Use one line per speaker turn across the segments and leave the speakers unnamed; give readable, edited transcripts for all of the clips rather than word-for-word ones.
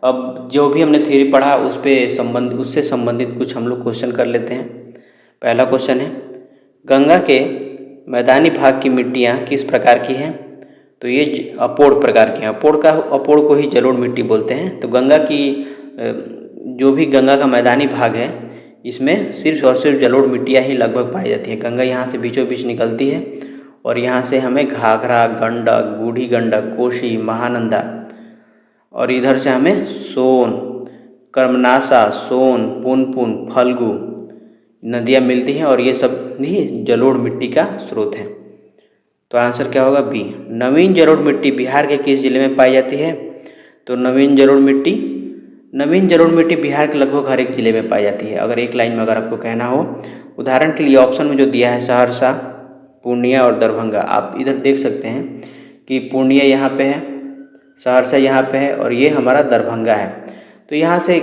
अब जो भी हमने थ्योरी पढ़ा उससे संबंधित कुछ हम लोग क्वेश्चन कर लेते हैं। पहला क्वेश्चन है, गंगा के मैदानी भाग की मिट्टियाँ किस प्रकार की हैं? तो ये अपोड़ प्रकार की हैं। अपोड़ को ही जलोढ़ मिट्टी बोलते हैं। तो गंगा की जो भी गंगा का मैदानी भाग है, इसमें सिर्फ और सिर्फ जलोढ़ मिट्टियाँ ही लगभग पाई जाती हैं। गंगा यहाँ से बीचों बीच निकलती है और यहाँ से हमें घाघरा, गंडक, बूढ़ी गंडक, कोसी, महानंदा और इधर से हमें सोन, कर्मनाशा, सोन, पुनपुन, फल्गु नदियाँ मिलती हैं और ये सब भी जलोढ़ मिट्टी का स्रोत है। तो आंसर क्या होगा? बी। नवीन जलोढ़ मिट्टी बिहार के किस जिले में पाई जाती है? तो नवीन जलोढ़ मिट्टी बिहार के लगभग हर एक जिले में पाई जाती है। अगर एक लाइन में अगर आपको कहना हो, उदाहरण के लिए ऑप्शन में जो दिया है सहरसा, पूर्णिया और दरभंगा, आप इधर देख सकते हैं कि पूर्णिया यहाँ पे है, सहरसा यहाँ पे है और ये हमारा दरभंगा है। तो यहाँ से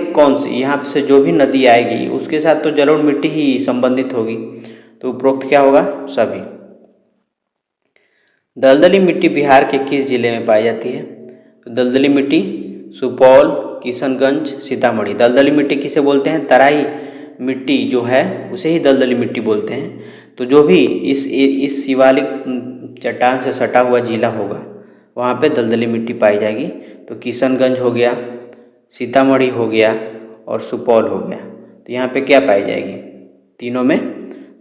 यहाँ से जो भी नदी आएगी उसके साथ तो जलोढ़ मिट्टी ही संबंधित होगी। तो उपरोक्त क्या होगा? सभी। दलदली मिट्टी बिहार के किस जिले में पाई जाती है? तो दलदली मिट्टी सुपौल, किशनगंज, सीतामढ़ी। दलदली मिट्टी किसे बोलते हैं? तराई मिट्टी जो है उसे ही दलदली मिट्टी बोलते हैं। तो जो भी इस शिवालिक चट्टान से सटा हुआ जिला होगा वहाँ पे दलदली मिट्टी पाई जाएगी। तो किशनगंज हो गया, सीतामढ़ी हो गया और सुपौल हो गया। तो यहाँ पे क्या पाई जाएगी? तीनों में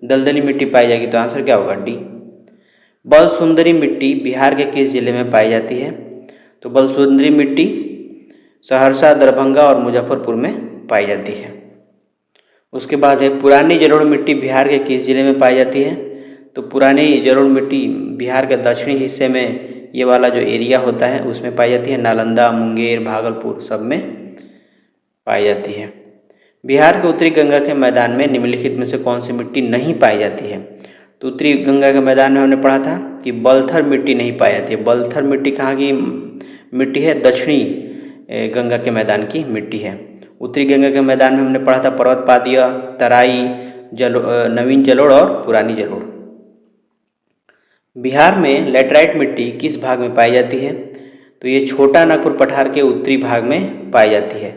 दलदली मिट्टी पाई जाएगी। तो आंसर क्या होगा? डी। बलसुंदरी मिट्टी बिहार के किस जिले में पाई जाती है? तो बलसुंदरी मिट्टी सहरसा, दरभंगा और मुजफ्फरपुर में पाई जाती है। उसके बाद है पुरानी जलोढ़ मिट्टी बिहार के किस जिले में पाई जाती है? तो पुरानी जलोढ़ मिट्टी बिहार के दक्षिणी हिस्से में ये वाला जो एरिया होता है उसमें पाई जाती है। नालंदा, मुंगेर, भागलपुर सब में पाई जाती है। बिहार के उत्तरी गंगा के मैदान में निम्नलिखित में से कौन सी मिट्टी नहीं पाई जाती है? तो उत्तरी गंगा के मैदान में हमने पढ़ा था कि बलथर मिट्टी नहीं पाई जाती है। बलथर मिट्टी कहाँ की मिट्टी है? दक्षिणी गंगा के मैदान की मिट्टी है। उत्तरी गंगा के मैदान में हमने पढ़ा था पर्वतपादीय, तराई, नवीन जलोढ़ और पुरानी जलोढ़। बिहार में लैटराइट मिट्टी किस भाग में पाई जाती है? तो ये छोटा नागपुर पठार के उत्तरी भाग में पाई जाती है।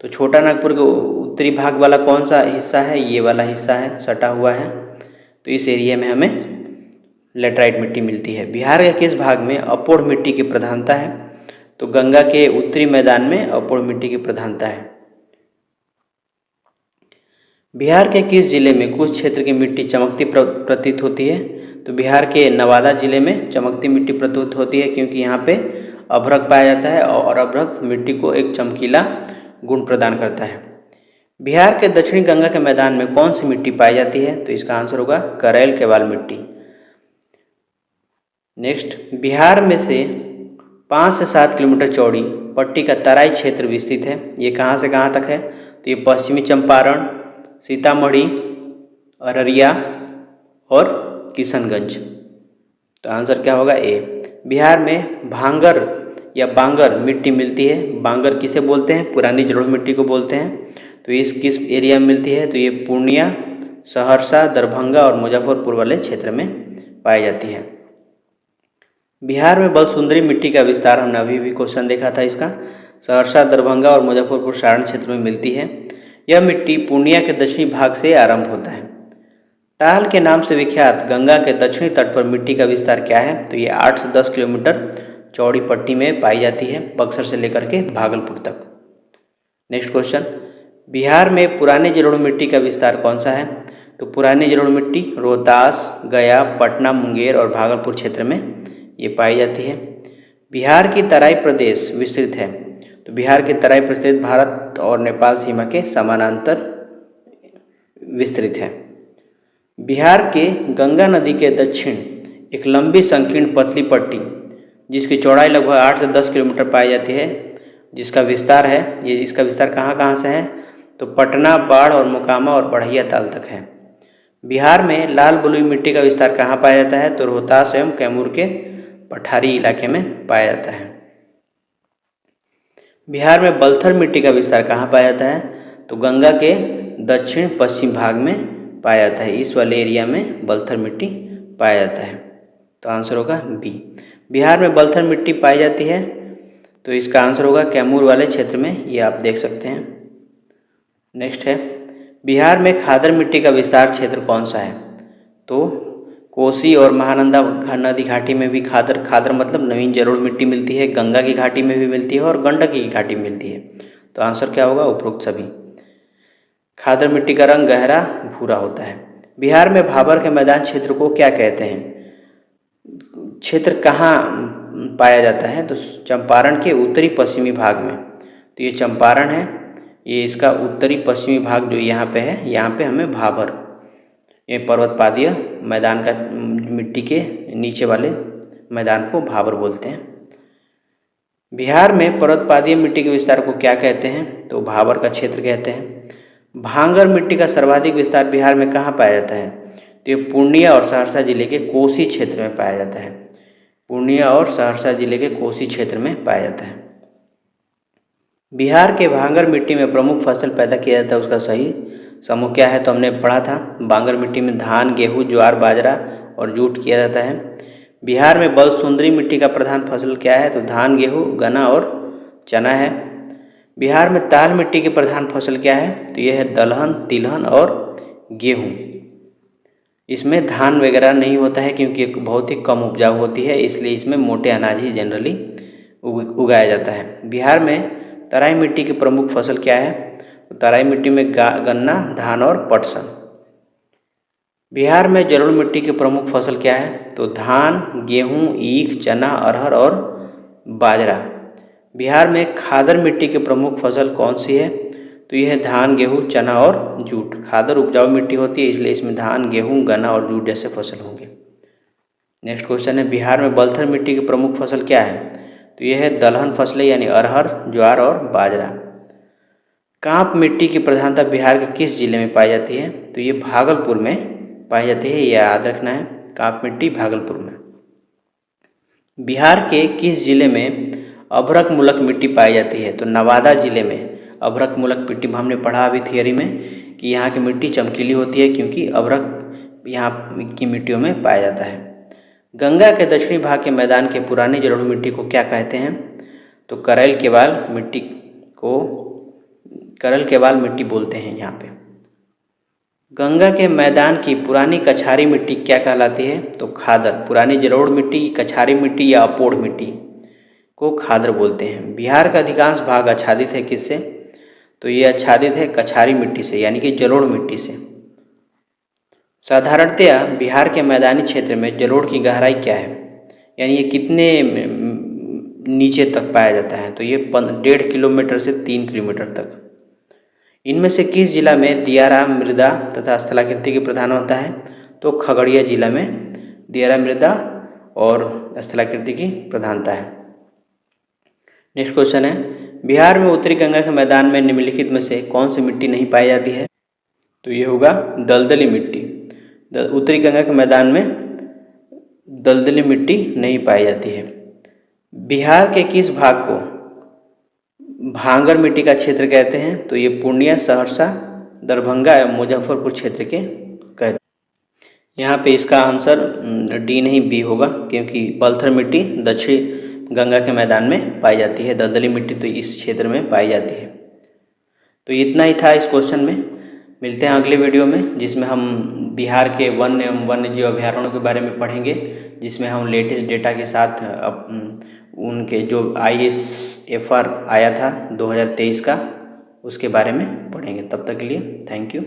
तो छोटा नागपुर के उत्तरी भाग वाला कौन सा हिस्सा है? ये वाला हिस्सा है, सटा हुआ है। तो इस एरिया में हमें लैटराइट मिट्टी मिलती है। बिहार के किस भाग में अपोढ़ मिट्टी की प्रधानता है? तो गंगा के उत्तरी मैदान में अपोढ़ मिट्टी की प्रधानता है। बिहार के किस जिले में कुछ क्षेत्र की मिट्टी चमकती प्रतीत होती है? तो बिहार के नवादा जिले में चमकती मिट्टी प्रतीत होती है क्योंकि यहाँ पे अभ्रक पाया जाता है और अभ्रक मिट्टी को एक चमकीला गुण प्रदान करता है। बिहार के दक्षिणी गंगा के मैदान में कौन सी मिट्टी पाई जाती है? तो इसका आंसर होगा करैल केवाल मिट्टी। नेक्स्ट, बिहार में से 5 से 7 किलोमीटर चौड़ी पट्टी का तराई क्षेत्र विस्तृत है। ये कहाँ से कहाँ तक है? तो ये पश्चिमी चंपारण, सीतामढ़ी, अररिया और किशनगंज। तो आंसर क्या होगा? ए। बिहार में भांगर या बांगर मिट्टी मिलती है। बांगर किसे बोलते हैं? पुरानी जलोढ़ मिट्टी को बोलते हैं। तो इस किस एरिया में मिलती है? तो ये पूर्णिया, सहरसा, दरभंगा और मुजफ्फरपुर वाले क्षेत्र में पाई जाती है। बिहार में बलसुंदरी मिट्टी का विस्तार हमने अभी भी क्वेश्चन देखा था इसका। सहरसा, दरभंगा और मुजफ्फरपुर सारण क्षेत्र में मिलती है। यह मिट्टी पूर्णिया के दक्षिणी भाग से आरंभ होता है। ताल के नाम से विख्यात गंगा के दक्षिणी तट पर मिट्टी का विस्तार क्या है? तो ये 8 से 10 किलोमीटर चौड़ी पट्टी में पाई जाती है, बक्सर से लेकर के भागलपुर तक। नेक्स्ट क्वेश्चन, बिहार में पुरानी जलोढ़ मिट्टी का विस्तार कौन सा है? तो पुरानी जलोढ़ मिट्टी रोहतास, गया, पटना, मुंगेर और भागलपुर क्षेत्र में ये पाई जाती है। बिहार की तराई प्रदेश विस्तृत है। तो बिहार की तराई प्रदेश भारत और नेपाल सीमा के समानांतर विस्तृत है। बिहार के गंगा नदी के दक्षिण एक लंबी संकीर्ण पतली पट्टी जिसकी चौड़ाई लगभग 8 से 10 किलोमीटर पाई जाती है, जिसका विस्तार है, ये इसका विस्तार कहाँ कहाँ से है? तो पटना, बाढ़ और मोकामा और बढ़ैया ताल तक है। बिहार में लाल बलुई मिट्टी का विस्तार कहाँ पाया जाता है? तो रोहतास एवं कैमूर के पठारी इलाके में पाया जाता है। बिहार में बलथर मिट्टी का विस्तार कहाँ पाया जाता है? तो गंगा के दक्षिण पश्चिम भाग में पाया जाता है। इस वाले एरिया में बलथर मिट्टी पाया जाता है। तो आंसर होगा बी। बिहार में बलथर मिट्टी पाई जाती है तो इसका आंसर होगा कैमूर वाले क्षेत्र में, ये आप देख सकते हैं। नेक्स्ट है, बिहार में खादर मिट्टी का विस्तार क्षेत्र कौन सा है? तो कोसी और महानंदा नदी घाटी में भी खादर मतलब नवीन जलोढ़ मिट्टी मिलती है, गंगा की घाटी में भी मिलती है और गंडकी की घाटी में मिलती है। तो आंसर क्या होगा? उपरोक्त सभी। खादर मिट्टी का रंग गहरा भूरा होता है। बिहार में भाबर के मैदान क्षेत्र को क्या कहते हैं? क्षेत्र कहाँ पाया जाता है? तो चंपारण के उत्तरी पश्चिमी भाग में। तो ये चंपारण है, ये इसका उत्तरी पश्चिमी भाग जो यहाँ पे है, यहाँ पे हमें भाबर, ये पर्वतपादीय मैदान का मिट्टी के नीचे वाले मैदान को भाबर बोलते हैं। बिहार में पर्वतपादीय मिट्टी के विस्तार को क्या कहते हैं? तो भाबर का क्षेत्र कहते हैं। भांगर मिट्टी का सर्वाधिक विस्तार बिहार में कहाँ पाया जाता है? तो ये पूर्णिया और सहरसा जिले के कोसी क्षेत्र में पाया जाता है। पूर्णिया और सहरसा जिले के कोसी क्षेत्र में पाया जाता है। बिहार के भांगर मिट्टी में प्रमुख फसल पैदा किया जाता है, उसका सही समूह क्या है? तो हमने पढ़ा था, भांगर मिट्टी में धान, गेहूँ, ज्वार, बाजरा और जूट किया जाता है। बिहार में बलसुंदरी मिट्टी का प्रधान फसल क्या है? तो धान, गेहूँ, गन्ना और चना है। बिहार में ताल मिट्टी की प्रधान फसल क्या है? तो यह है दलहन, तिलहन और गेहूँ। इसमें धान वगैरह नहीं होता है क्योंकि बहुत ही कम उपजाऊ होती है, इसलिए इसमें मोटे अनाज ही जनरली उगाया जाता है। बिहार में तराई मिट्टी की प्रमुख फसल क्या है? तो तराई मिट्टी में गन्ना, धान और पटसन। बिहार में जलोढ़ मिट्टी की प्रमुख फसल क्या है? तो धान, गेहूँ, ईख, चना, अरहर और बाजरा। बिहार में खादर मिट्टी की प्रमुख फसल कौन सी है? तो यह है धान, गेहूँ, चना और जूट। खादर उपजाऊ मिट्टी होती है, इसलिए इसमें धान, गेहूँ, गन्ना और जूट जैसे फसल होंगे। नेक्स्ट क्वेश्चन है, बिहार में बलथर मिट्टी की प्रमुख फसल क्या है? तो यह है दलहन फसलें यानी अरहर, ज्वार और बाजरा। कांप मिट्टी की प्रधानता बिहार के किस जिले में पाई जाती है? तो ये भागलपुर में पाई जाती है, यह याद रखना है, कांप मिट्टी भागलपुर में। बिहार के किस जिले में अभ्रक मूलक मिट्टी पाई जाती है? तो नवादा जिले में अभ्रक मूलक मिट्टी, हमने पढ़ा अभी थियरी में कि यहाँ की मिट्टी चमकीली होती है क्योंकि अभ्रक यहाँ की मिट्टियों में पाया जाता है। गंगा के दक्षिणी भाग के मैदान के पुरानी जलोढ़ मिट्टी को क्या कहते हैं? तो करैल केवाल मिट्टी बोलते हैं यहाँ पे। गंगा के मैदान की पुरानी कछारी मिट्टी क्या कहलाती है? तो खादर। पुरानी जलोढ़ मिट्टी, कछारी मिट्टी या अपोढ़ मिट्टी को खादर बोलते हैं। बिहार का अधिकांश भाग आच्छादित है किससे? तो ये आच्छादित है कछारी मिट्टी से यानी कि जलोढ़ मिट्टी से। साधारणतया बिहार के मैदानी क्षेत्र में जलोढ़ की गहराई क्या है, यानी ये कितने नीचे तक पाया जाता है? तो ये 1.5 किलोमीटर से 3 किलोमीटर तक। इनमें से किस जिला में दियारा मृदा तथा स्थलाकृति की प्रधान होता है? तो खगड़िया जिला में दियारा मृदा और स्थलाकृति की प्रधानता है। नेक्स्ट क्वेश्चन है, बिहार में उत्तरी गंगा के मैदान में निम्नलिखित में से कौन सी मिट्टी नहीं पाई जाती है? तो ये होगा दलदली मिट्टी। उत्तरी गंगा के मैदान में दलदली मिट्टी नहीं पाई जाती है। बिहार के किस भाग को भांगर मिट्टी का क्षेत्र कहते हैं? तो ये पूर्णिया, सहरसा, दरभंगा एवं मुजफ्फरपुर क्षेत्र के कहते हैं। यहाँ पे इसका आंसर डी नहीं बी होगा क्योंकि बलथर मिट्टी दक्षिणी गंगा के मैदान में पाई जाती है, दलदली मिट्टी तो इस क्षेत्र में पाई जाती है। तो इतना ही था इस क्वेश्चन में। मिलते हैं अगले वीडियो में जिसमें हम बिहार के वन्य जीव अभयारण्यों के बारे में पढ़ेंगे, जिसमें हम लेटेस्ट डेटा के साथ उनके जो ISFR आया था 2023 का, उसके बारे में पढ़ेंगे। तब तक के लिए थैंक यू।